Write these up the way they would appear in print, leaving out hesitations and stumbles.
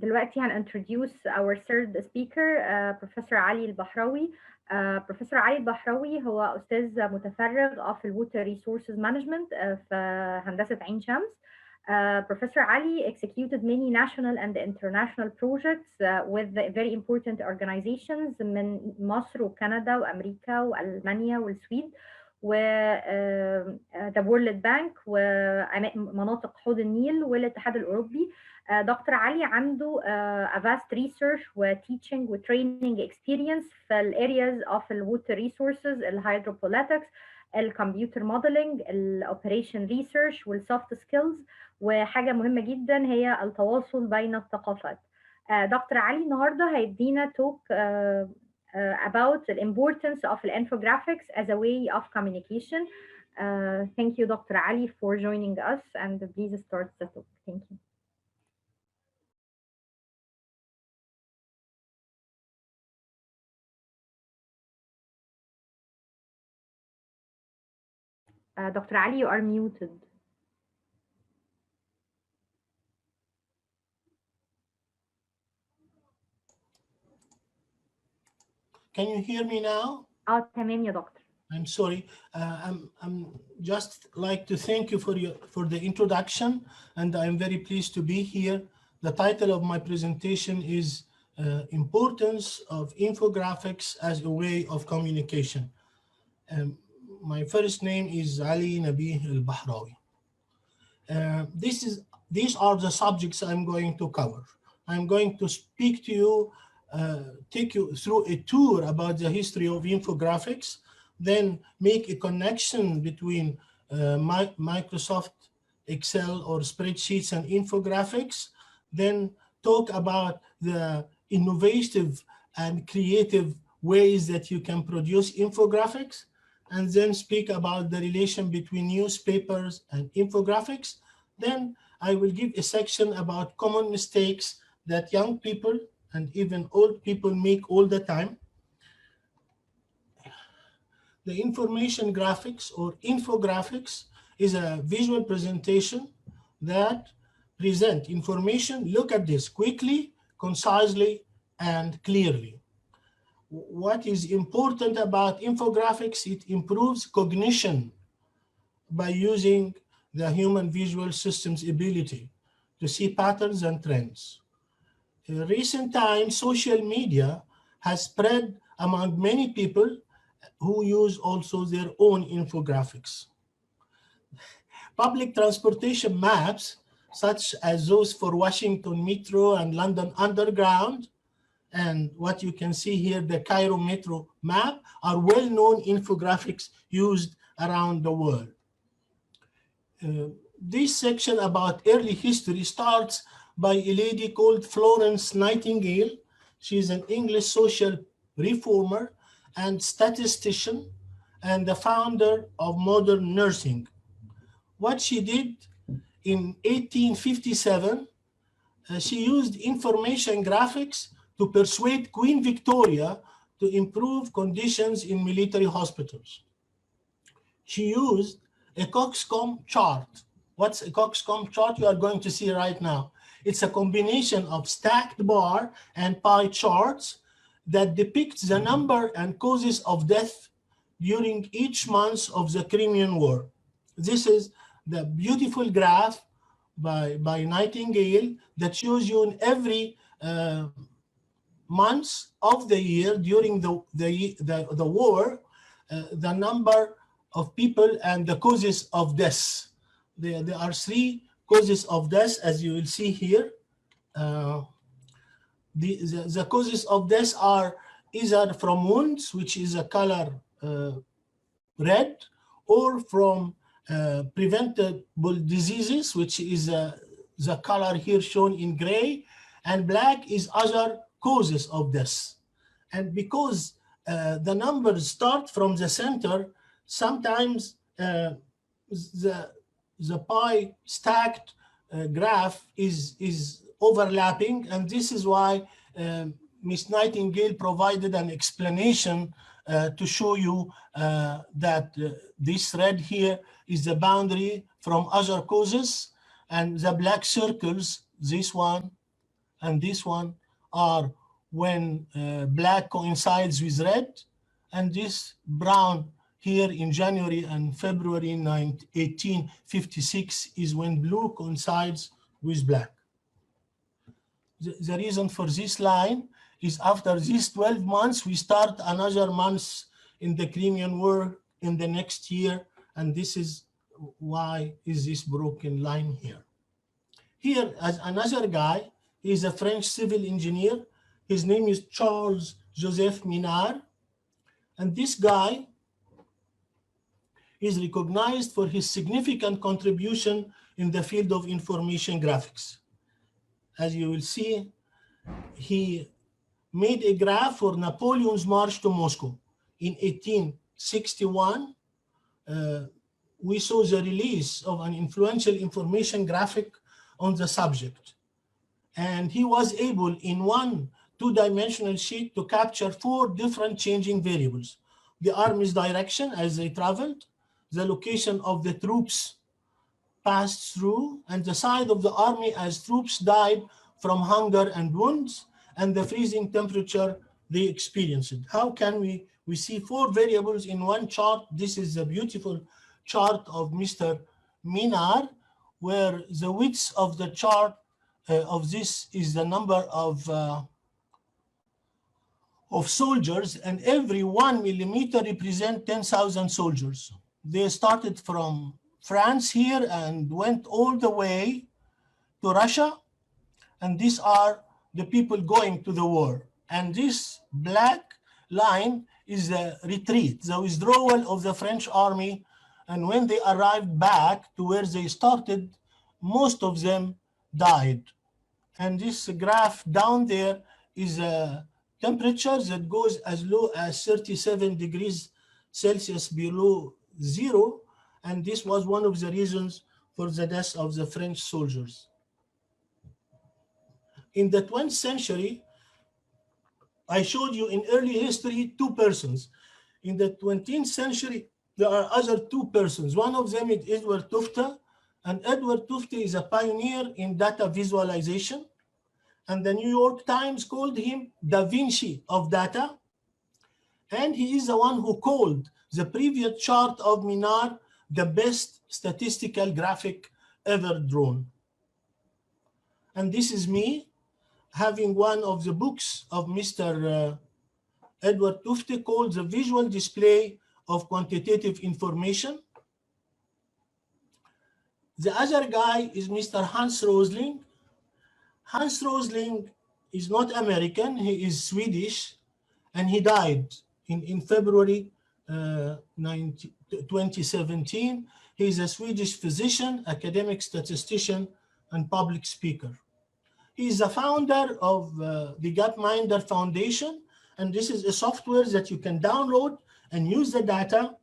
دلوقتي introduce our third speaker, Professor علي البحراوي. Professor علي البحراوي هو أستاذ متفرغ في Water Resources Management في هندسة عين شمس. Professor Ali executed many national and international projects with very important organizations من مصر وكندا وأمريكا وألمانيا والسويد و the World Bank ومناطق حوض النيل والاتحاد الأوروبي. دكتور علي عنده a vast research و teaching و training experience في ال areas of the water resources, ال hydropolitics, ال computer modeling, ال operation research وال soft skills، وحاجة مهمة جدا هي التواصل بين الثقافات. دكتور علي النهاردة هيدينا talk about the importance of infographics as a way of communication. Thank you, Dr. Ali, for joining us, and please start the talk. Thank you. Dr. Ali, you are muted. Can you hear me now? تمام يا دكتور. I'm sorry. I'm just like to thank you for the introduction, and I'm very pleased to be here. The title of my presentation is Importance of Infographics as a Way of Communication. My first name is Ali Nabi El-Bahrawy. These are the subjects I'm going to cover. I'm going to speak to you, take you through a tour about the history of infographics, then make a connection between Microsoft Excel or spreadsheets and infographics, then talk about the innovative and creative ways that you can produce infographics, and then speak about the relation between newspapers and infographics. Then I will give a section about common mistakes that young people and even old people make all the time. The information graphics or infographics is a visual presentation that present information. Look at this quickly, concisely, and clearly. What is important about infographics, it improves cognition by using the human visual system's ability to see patterns and trends. In recent times, social media has spread among many people who use also their own infographics. Public transportation maps, such as those for Washington Metro and London Underground, and what you can see here, the Cairo Metro map, are well-known infographics used around the world. This section about early history starts by a lady called Florence Nightingale. She's an English social reformer and statistician and the founder of modern nursing. What she did in 1857, she used information graphics to persuade Queen Victoria to improve conditions in military hospitals. She used a coxcomb chart. What's a coxcomb chart? You are going to see right now. It's a combination of stacked bar and pie charts that depicts the number and causes of death during each month of the Crimean War. This is the beautiful graph by Nightingale that shows you in every months of the year during the war, the number of people and the causes of death. There are 3 causes of death, as you will see here. The causes of death are either from wounds, which is a color red, or from preventable diseases, which is the color here shown in gray, and black is other causes of death. And because the numbers start from the center, sometimes the pie stacked graph is overlapping, and this is why Miss Nightingale provided an explanation to show you that this red here is the boundary from other causes, and the black circles, this one and this one are when black coincides with red, and this brown here in January and February 1856 is when blue coincides with black. The reason for this line is after these 12 months, we start another month in the Crimean War in the next year, and this is why is this broken line here. Here, as another guy, he's a French civil engineer. His name is Charles Joseph Minard, and this guy is recognized for his significant contribution in the field of information graphics. As you will see, he made a graph for Napoleon's march to Moscow. In 1861, we saw the release of an influential information graphic on the subject. And he was able, in one two-dimensional sheet, to capture 4 different changing variables: the army's direction as they traveled, the location of the troops passed through, and the side of the army as troops died from hunger and wounds, and the freezing temperature they experienced. How can we see 4 variables in one chart? This is a beautiful chart of Mr. Minard, where the width of the chart of this is the number of soldiers, and every 1 millimeter represents 10,000 soldiers. They started from France here and went all the way to Russia, and these are the people going to the war. And this black line is the retreat, the withdrawal of the French army. And when they arrived back to where they started, most of them died. And this graph down there is a temperature that goes as low as 37 degrees Celsius below zero. And this was one of the reasons for the death of the French soldiers. In the 20th century, I showed you in early history 2 persons. In the 20th century, there are other 2 persons. One of them is Edward Tufte, and Edward Tufte is a pioneer in data visualization. And the New York Times called him Da Vinci of data. And he is the one who called the previous chart of Minard the best statistical graphic ever drawn. And this is me having one of the books of Mr. Edward Tufte called The Visual Display of Quantitative Information. The other guy is Mr. Hans Rosling. Hans Rosling is not American, he is Swedish, and he died in February 2017. He is a Swedish physician, academic statistician, and public speaker. He is the founder of the Gapminder Foundation, and this is a software that you can download and use the data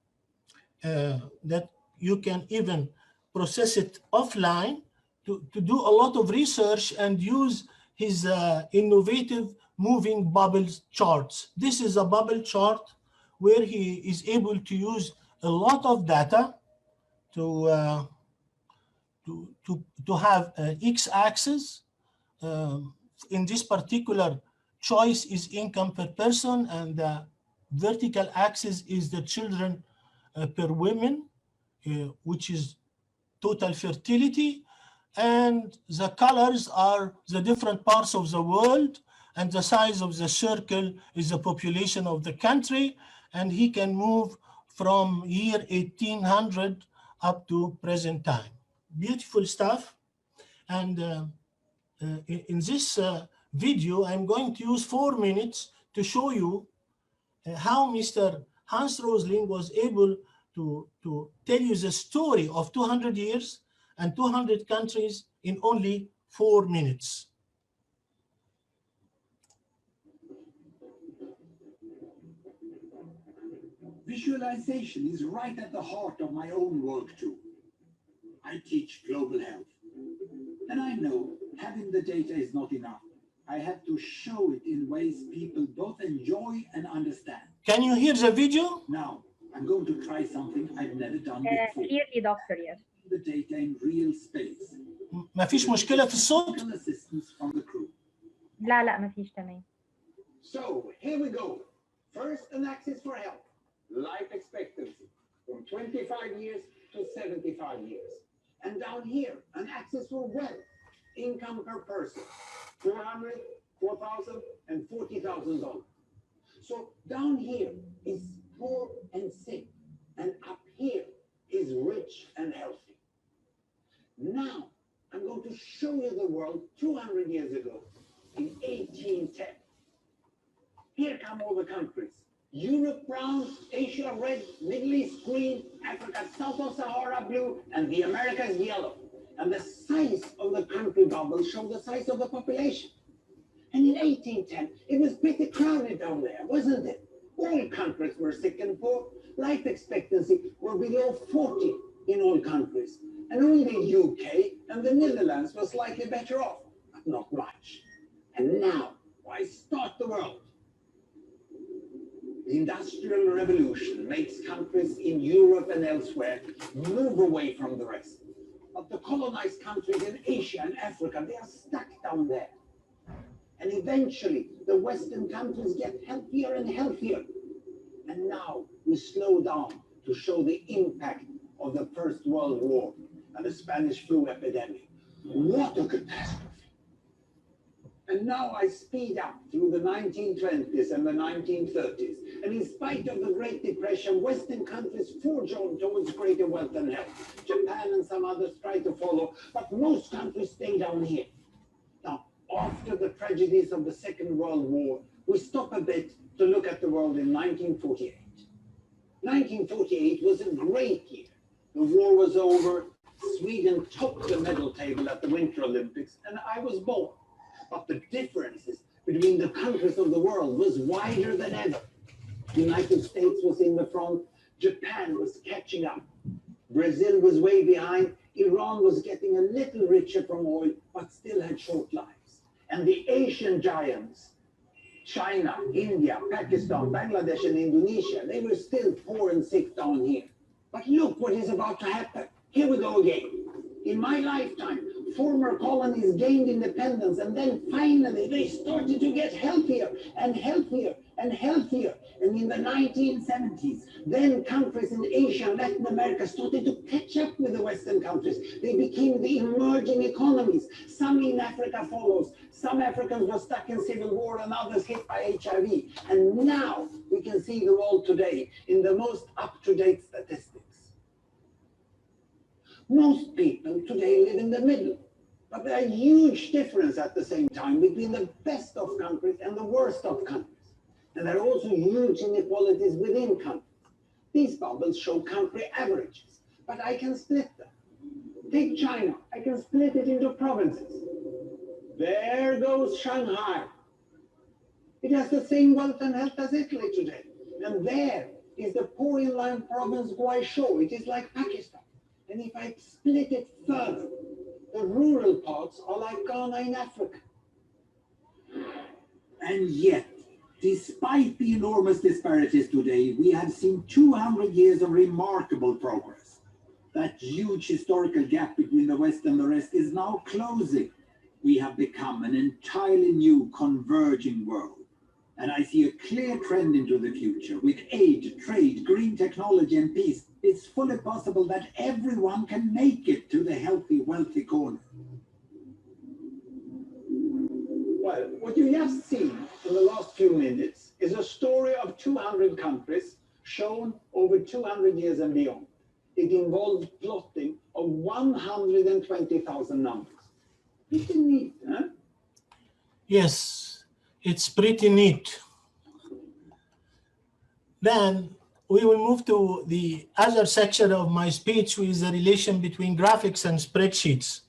that you can even process it offline to do a lot of research and use his innovative moving bubble charts. This is a bubble chart where he is able to use a lot of data to have an x-axis. In this particular choice is income per person, and the vertical axis is the children per women, which is total fertility. And the colors are the different parts of the world, and the size of the circle is the population of the country. And he can move from year 1800 up to present time. Beautiful stuff. And in this video, I'm going to use 4 minutes to show you how Mr. Hans Rosling was able to tell you the story of 200 years and 200 countries in only 4 minutes. Visualization is right at the heart of my own work too. I teach global health. And I know having the data is not enough. I have to show it in ways people both enjoy and understand. Can you hear the video? Now, I'm going to try something I've never done before. Clearly, doctor, yes. The data in real space. ما فيش مشكلة في الصوت. Assistance from the crew. لا لا مفيش تمام. So here we go. First, an axis for health, life expectancy from 25 years to 75 years. And down here, an axis for wealth, income per person, $400, $4,000, and $40,000. So down here is poor and sick, and up here is rich and healthy. Now, I'm going to show you the world 200 years ago, in 1810. Here come all the countries. Europe brown, Asia red, Middle East green, Africa south of Sahara blue, and the Americas yellow. And the size of the country bubbles show the size of the population. And in 1810, it was pretty crowded down there, wasn't it? All countries were sick and poor. Life expectancy were below 40 in all countries. And only UK and the Netherlands were slightly better off, but not much. And now, why start the world? The Industrial Revolution makes countries in Europe and elsewhere move away from the rest. But the colonized countries in Asia and Africa, they are stuck down there. And eventually, the Western countries get healthier and healthier. And now we slow down to show the impact of the First World War and the Spanish flu epidemic. What a catastrophe. And now I speed up through the 1920s and the 1930s. And in spite of the Great Depression, Western countries forge on towards greater wealth and health. Japan and some others try to follow, but most countries stay down here. Now, after the tragedies of the Second World War, we stop a bit to look at the world in 1948. 1948 was a great year. The war was over, Sweden topped the medal table at the Winter Olympics, and I was born. But the differences between the countries of the world was wider than ever. The United States was in the front, Japan was catching up, Brazil was way behind, Iran was getting a little richer from oil, but still had short lives. And the Asian giants, China, India, Pakistan, Bangladesh, and Indonesia, they were still poor and sick down here. But look what is about to happen. Here we go again. In my lifetime, former colonies gained independence, and then finally they started to get healthier and healthier and healthier. And in the 1970s, then countries in Asia and Latin America started to catch up with the Western countries. They became the emerging economies. Some in Africa follows. Some Africans were stuck in civil war and others hit by HIV. And now we can see the world today in the most up-to-date statistics. Most people today live in the middle, but there are huge differences at the same time between the best of countries and the worst of countries. And there are also huge inequalities within countries. These bubbles show country averages, but I can split them. Take China, I can split it into provinces. There goes Shanghai. It has the same wealth and health as Italy today. And there is the poor inland province Guizhou. It is like Pakistan. And if I split it further, the rural parts are like Ghana in Africa. And yet, despite the enormous disparities today, we have seen 200 years of remarkable progress. That huge historical gap between the West and the rest is now closing. We have become an entirely new converging world. And I see a clear trend into the future. With aid, trade, green technology, and peace, it's fully possible that everyone can make it to the healthy, wealthy corner. Well, what you just seen in the last few minutes is a story of 200 countries shown over 200 years and beyond. It involved plotting of 120,000 numbers. Pretty neat, huh? Yes, it's pretty neat. Then we will move to the other section of my speech, which is the relation between graphics and spreadsheets.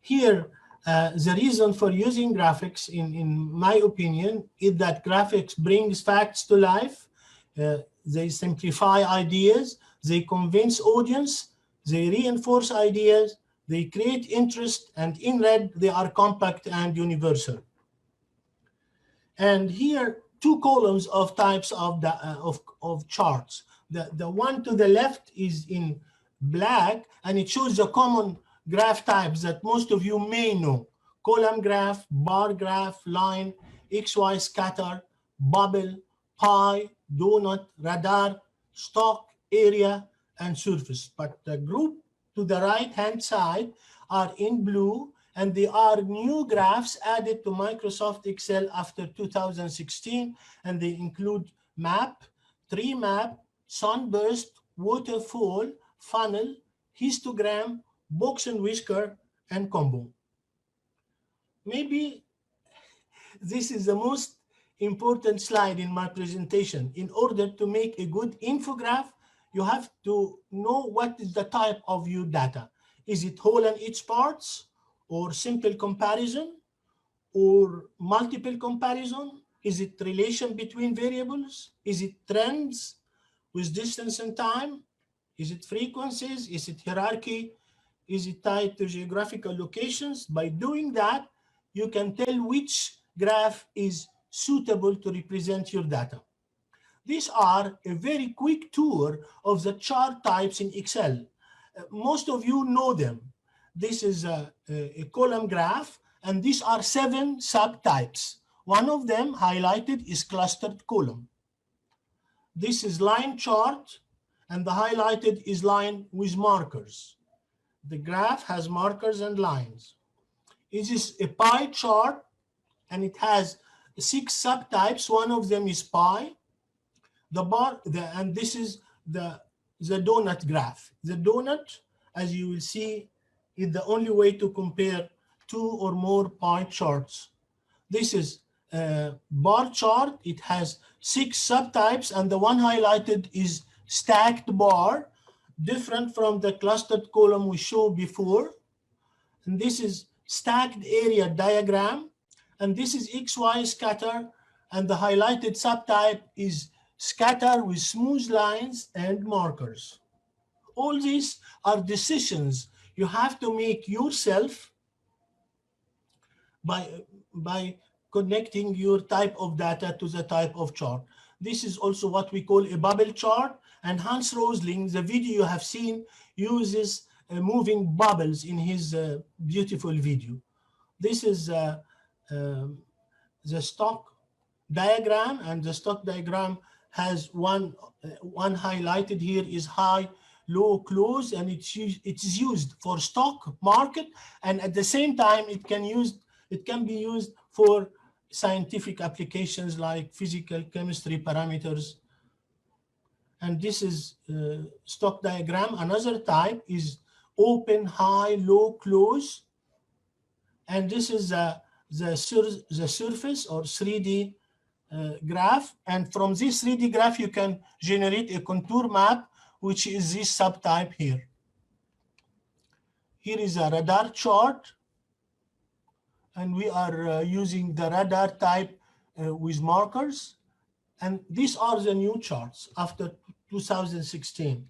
Here, the reason for using graphics, in my opinion, is that graphics brings facts to life. They simplify ideas, they convince audience, they reinforce ideas, they create interest, and in red, they are compact and universal. And here, two columns of types of charts. The one to the left is in black, and it shows the common graph types that most of you may know. column graph, bar graph, line, XY scatter, bubble, pie, donut, radar, stock, area, and surface. But the group to the right-hand side are in blue, and they are new graphs added to Microsoft Excel after 2016, and they include map, tree map, sunburst, waterfall, funnel, histogram, box and whisker, and combo. Maybe this is the most important slide in my presentation. In order to make a good infograph, you have to know what is the type of your data. Is it whole and each parts, or simple comparison, or multiple comparison? Is it relation between variables? Is it trends with distance and time? Is it frequencies? Is it hierarchy? Is it tied to geographical locations? By doing that, you can tell which graph is suitable to represent your data. These are a very quick tour of the chart types in Excel. Most of you know them. This is a column graph, and these are 7 subtypes. One of them highlighted is clustered column. This is line chart, and the highlighted is line with markers. The graph has markers and lines. It is a pie chart, and it has 6 subtypes. One of them is pie. And this is the donut graph. The donut, as you will see, is the only way to compare 2 or more pie charts. This is a bar chart. It has 6 subtypes, and the one highlighted is stacked bar, different from the clustered column we showed before. And this is stacked area diagram, and this is XY scatter, and the highlighted subtype is scatter with smooth lines and markers. All these are decisions you have to make yourself by connecting your type of data to the type of chart. This is also what we call a bubble chart, and Hans Rosling, the video you have seen, uses moving bubbles in his beautiful video. This is the stock diagram, and the stock diagram has one highlighted here is high, low, close, and it's used for stock market, and at the same time it can be used for scientific applications like physical chemistry parameters. And this is stock diagram. Another type is open, high, low, close, and this is the surface or 3D graph, and from this 3D graph you can generate a contour map, which is this subtype here. Here is a radar chart, and we are using the radar type with markers, and these are the new charts after 2016.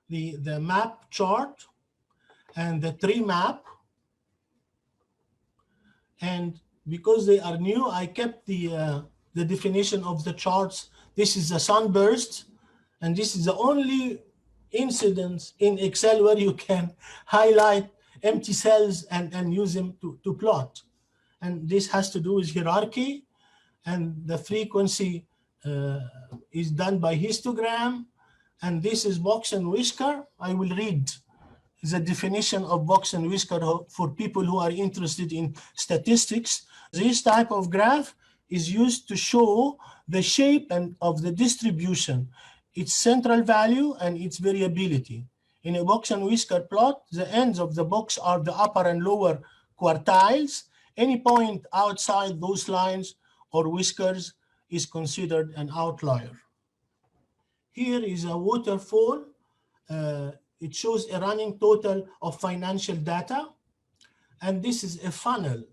The map chart and the tree map, and because they are new, I kept the definition of the charts. This is a sunburst, and this is the only incidence in Excel where you can highlight empty cells and use them to plot. And this has to do with hierarchy, and the frequency is done by histogram. And this is box and whisker. I will read the definition of box and whisker for people who are interested in statistics. This type of graph is used to show the shape and of the distribution, its central value and its variability. In a box and whisker plot, the ends of the box are the upper and lower quartiles. Any point outside those lines or whiskers is considered an outlier. Here is a waterfall. It shows a running total of financial data. And this is a funnel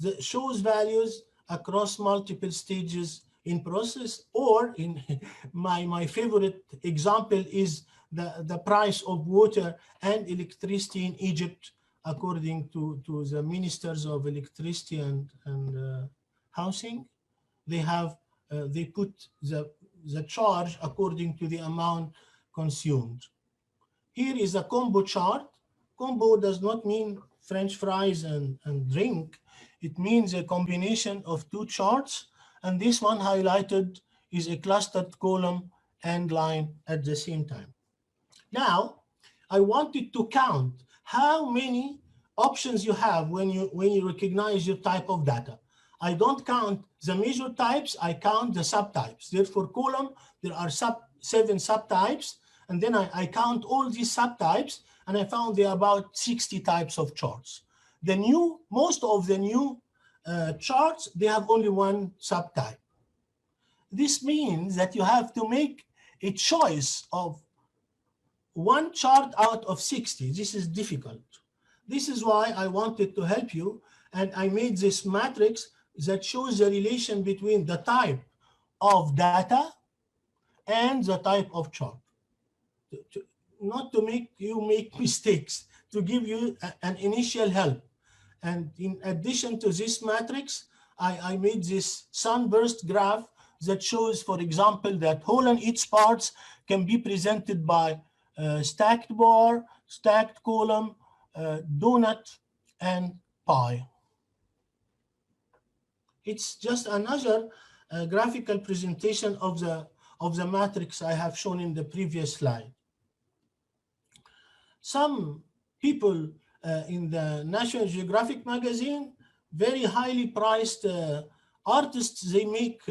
that shows values across multiple stages in process, or in my favorite example is the price of water and electricity in Egypt, according to the ministers of electricity and housing. They put the charge according to the amount consumed. Here is a combo chart. Combo does not mean French fries and drink. It means a combination of two charts, and this one highlighted is a clustered column and line at the same time. Now, I wanted to count how many options you have when you recognize your type of data. I don't count the major types, I count the subtypes. Therefore, column, there are 7 subtypes, and then I count all these subtypes, and I found there are about 60 types of charts. Most of the new charts, they have only one subtype. This means that you have to make a choice of one chart out of 60. This is difficult. This is why I wanted to help you, and I made this matrix that shows the relation between the type of data and the type of chart. Not to make you make mistakes, to give you an initial help. And in addition to this matrix, I made this sunburst graph that shows, for example, that whole and each parts can be presented by stacked bar, stacked column, donut, and pie. It's just another graphical presentation of the matrix I have shown in the previous slide. Some people in the National Geographic magazine, very highly priced artists, they make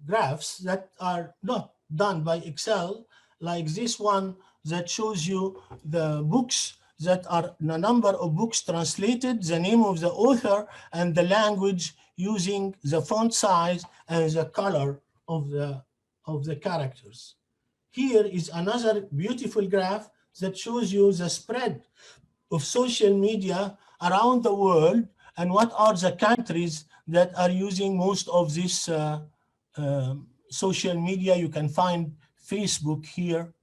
graphs that are not done by Excel, like this one that shows you the books that are the number of books translated, the name of the author, and the language using the font size and the color of the characters. Here is another beautiful graph that shows you the spread of social media around the world and what are the countries that are using most of this social media. You can find Facebook here,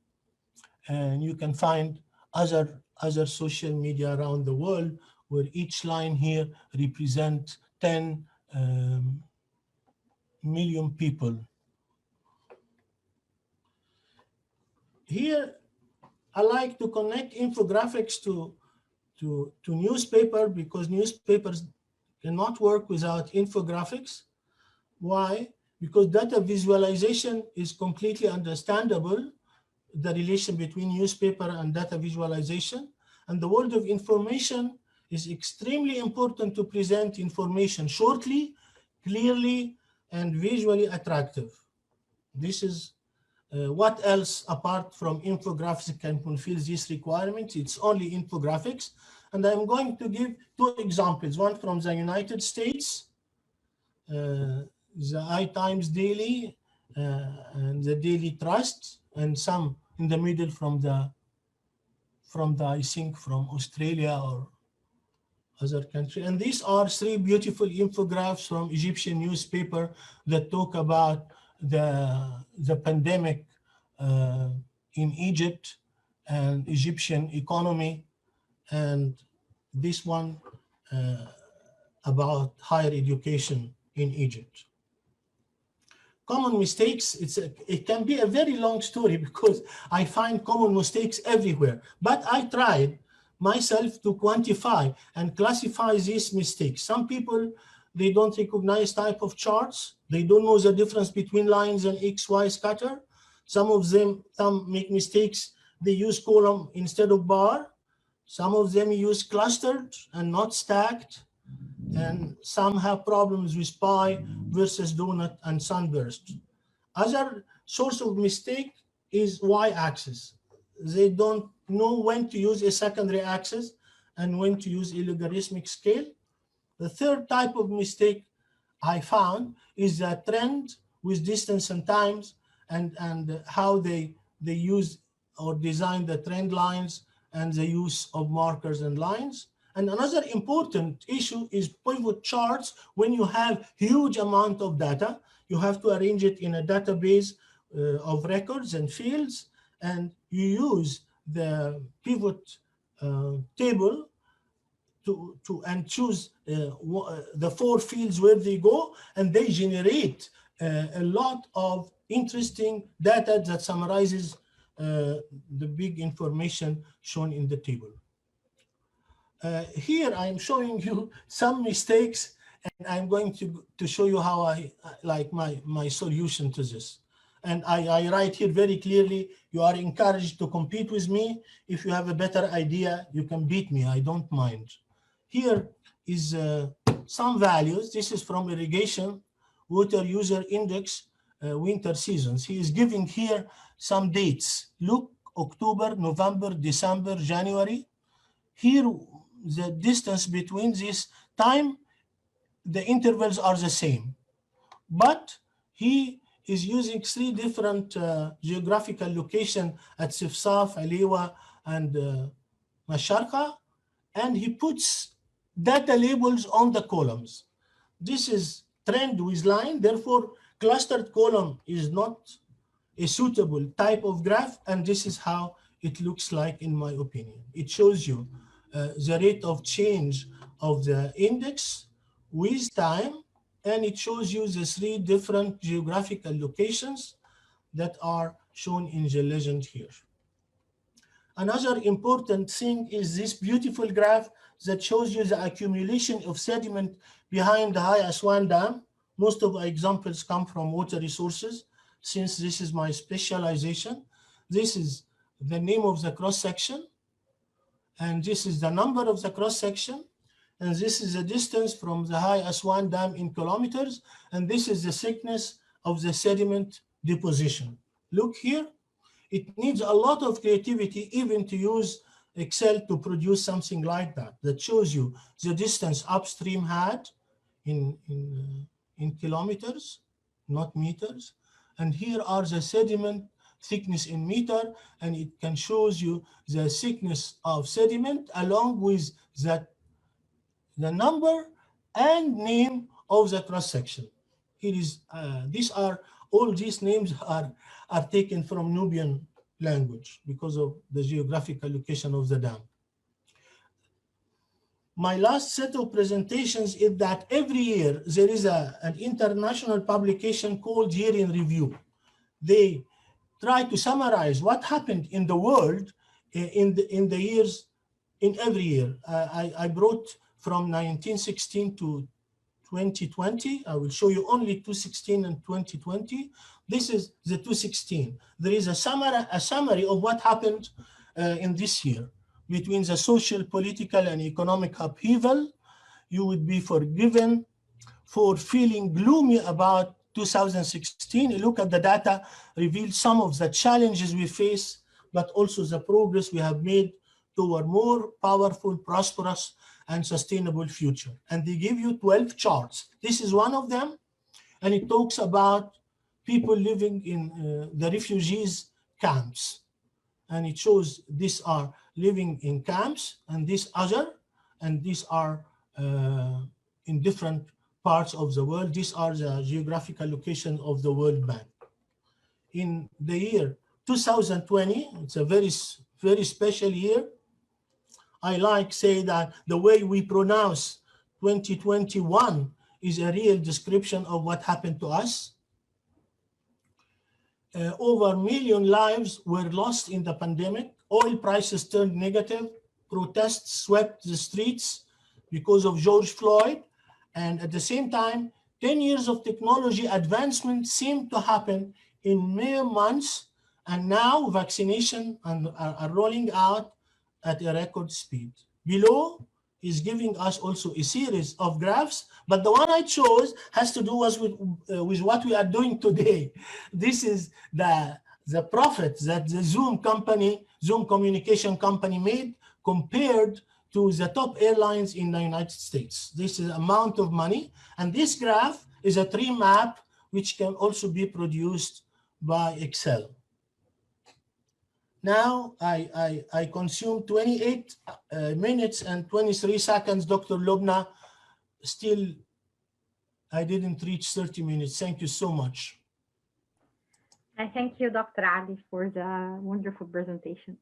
and you can find other social media around the world, where each line here represents 10 million people. Here, I like to connect infographics to newspaper, because newspapers cannot work without infographics. Why? Because data visualization is completely understandable, the relation between newspaper and data visualization. And the world of information is extremely important to present information shortly, clearly, and visually attractive. This is what else apart from infographics can fulfill these requirements? It's only infographics. And I'm going to give 2 examples, one from the United States, the iTimes Daily and the Daily Trust, and some in the middle from the I think from Australia or other country. And these are 3 beautiful infographics from Egyptian newspaper that talk about the pandemic in Egypt and Egyptian economy, and this one about higher education in Egypt. Common mistakes, it can be a very long story because I find common mistakes everywhere, but I tried myself to quantify and classify these mistakes. Some people, they don't recognize type of charts. They don't know the difference between lines and XY scatter. Some of them make mistakes. They use column instead of bar. Some of them use clustered and not stacked. And some have problems with pie versus donut and sunburst. Other source of mistake is y-axis. They don't know when to use a secondary axis and when to use a logarithmic scale. The third type of mistake I found is the trend with distance and times, and how they use or design the trend lines and the use of markers and lines. And another important issue is pivot charts. When you have huge amount of data, you have to arrange it in a database of records and fields, and you use the pivot table and choose the 4 fields where they go, and they generate a lot of interesting data that summarizes the big information shown in the table. Here I'm showing you some mistakes, and I'm going to show you how I like my solution to this. And I write here very clearly, you are encouraged to compete with me. If you have a better idea, you can beat me, I don't mind. Here is some values. This is from irrigation water user index winter seasons. He is giving here some dates. Look, October, November, December, January. Here, the distance between this time, the intervals are the same. But he is using 3 different geographical locations at Sifsaf, Aliwa, and Masharqa, and he puts data labels on the columns. This is trend with line, therefore clustered column is not a suitable type of graph, and this is how it looks like in my opinion. It shows you the rate of change of the index with time, and it shows you the 3 different geographical locations that are shown in the legend here. Another important thing is this beautiful graph that shows you the accumulation of sediment behind the High Aswan Dam. Most of the examples come from water resources, since this is my specialization. This is the name of the cross-section, and this is the number of the cross-section, and this is the distance from the High Aswan Dam in kilometers, and this is the thickness of the sediment deposition. Look here. It needs a lot of creativity even to use Excel to produce something like that, that shows you the distance upstream had in kilometers, not meters. And here are the sediment thickness in meter, and it can shows you the thickness of sediment along with the number and name of the cross section. Here is all these names are taken from Nubian language because of the geographical location of the dam. My last set of presentations is that every year there is an international publication called Year in Review. They try to summarize what happened in the world in the years, in every year. I brought from 1916 to 2020. I will show you only 2016 and 2020. This is the 2016. There is a summary of what happened in this year between the social, political, and economic upheaval. You would be forgiven for feeling gloomy about 2016. A look at the data reveals some of the challenges we face, but also the progress we have made toward more powerful, prosperous, and sustainable future. And they give you 12 charts. This is one of them, and it talks about people living in the refugees camps. And it shows these are living in camps, and these other, and these are in different parts of the world. These are the geographical location of the World Bank. In the year 2020, it's a very, very special year. I like say that the way we pronounce 2021 is a real description of what happened to us. Over a million lives were lost in the pandemic. Oil prices turned negative. Protests swept the streets because of George Floyd. And at the same time, 10 years of technology advancement seemed to happen in mere months. And now vaccination are rolling out at a record speed. Below is giving us also a series of graphs, but the one I chose has to do with what we are doing today. This is the profit that the Zoom communication company made compared to the top airlines in the United States. This is amount of money, and this graph is a tree map which can also be produced by Excel. Now I consumed 28 minutes and 23 seconds, Dr. Lubna. Still, I didn't reach 30 minutes. Thank you so much. I thank you, Dr. Ali, for the wonderful presentation.